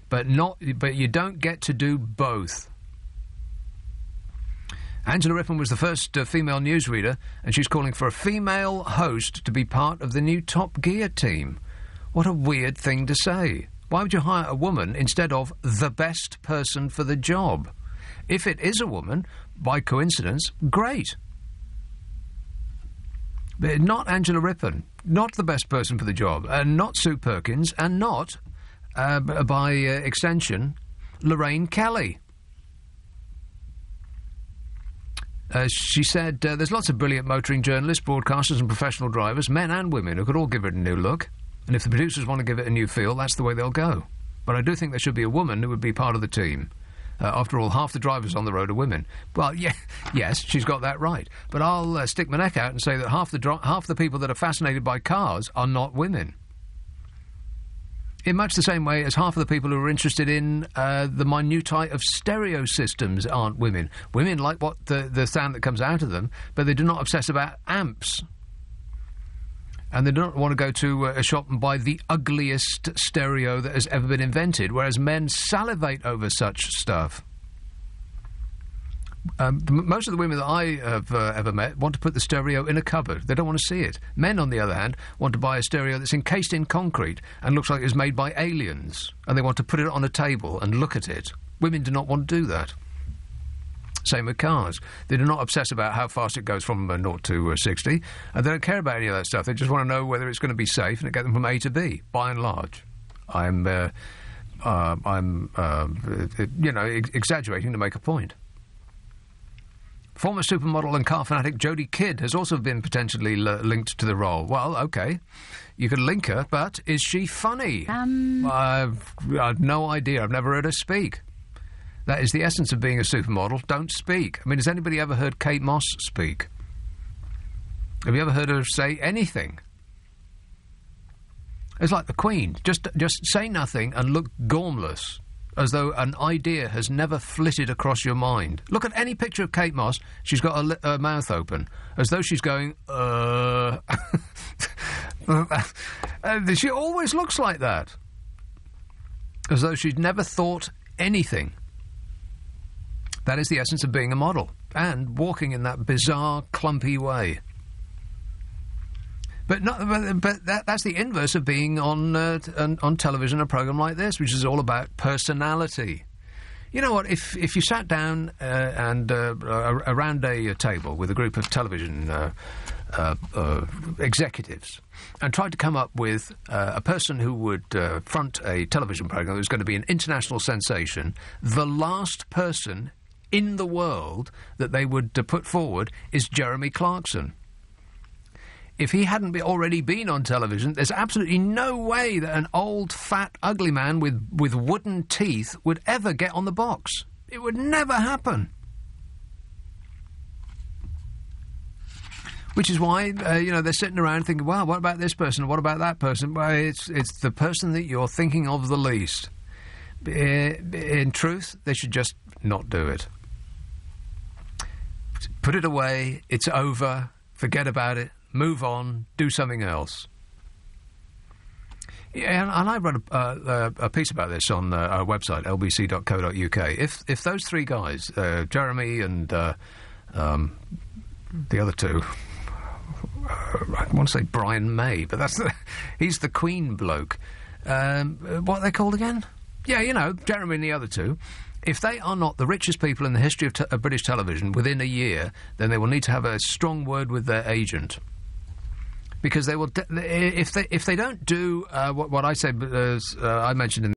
But you don't get to do both. Angela Rippon was the first female newsreader, and she's calling for a female host to be part of the new Top Gear team. What a weird thing to say. Why would you hire a woman instead of the best person for the job? If it is a woman, by coincidence, great. But not Angela Rippon, not the best person for the job, and not Sue Perkins, and not, by extension, Lorraine Kelly. She said, there's lots of brilliant motoring journalists, broadcasters and professional drivers, men and women, who could all give it a new look. And if the producers want to give it a new feel, that's the way they'll go. But I do think there should be a woman who would be part of the team. After all, half the drivers on the road are women. Well, yes, she's got that right. But I'll stick my neck out and say that half the people that are fascinated by cars are not women. In much the same way as half of the people who are interested in the minutiae of stereo systems aren't women. Women like what the sound that comes out of them, but they do not obsess about amps. And they don't want to go to a shop and buy the ugliest stereo that has ever been invented, whereas men salivate over such stuff. Most of the women that I have ever met want to put the stereo in a cupboard. They don't want to see it. Men, on the other hand, want to buy a stereo that's encased in concrete and looks like it was made by aliens, and they want to put it on a table and look at it. Women do not want to do that. Same with cars. They do not obsess about how fast it goes from 0 to 60, and they don't care about any of that stuff. They just want to know whether it's going to be safe and get them from A to B, by and large. I'm exaggerating to make a point. Former supermodel and car fanatic Jodie Kidd has also been potentially linked to the role. Well, OK, you can link her, but is she funny? I've no idea. I've never heard her speak. That is the essence of being a supermodel. Don't speak. I mean, has anybody ever heard Kate Moss speak? Have you ever heard her say anything? It's like the Queen. Just say nothing and look gormless, as though an idea has never flitted across your mind. Look at any picture of Kate Moss. She's got her mouth open, as though she's going, She always looks like that. As though she'd never thought anything. That is the essence of being a model, and walking in that bizarre, clumpy way. But that's the inverse of being on television, a programme like this, which is all about personality. You know what? If you sat down and around a table with a group of television executives and tried to come up with a person who would front a television programme that was going to be an international sensation, the last person in the world that they would put forward is Jeremy Clarkson. If he hadn't already been on television, there's absolutely no way that an old, fat, ugly man with wooden teeth would ever get on the box. It would never happen. Which is why, they're sitting around thinking, well, what about this person? What about that person? Well, it's the person that you're thinking of the least. In truth, they should just not do it. Put it away. It's over. Forget about it. Move on. Do something else. Yeah, and I wrote a piece about this on our website, lbc.co.uk. If those three guys, Jeremy and the other two, I want to say Brian May, but he's the Queen bloke. What are they called again? Yeah, Jeremy and the other two. If they are not the richest people in the history of British television within a year, then they will need to have a strong word with their agent. Because they will, if they don't do what I said, I mentioned in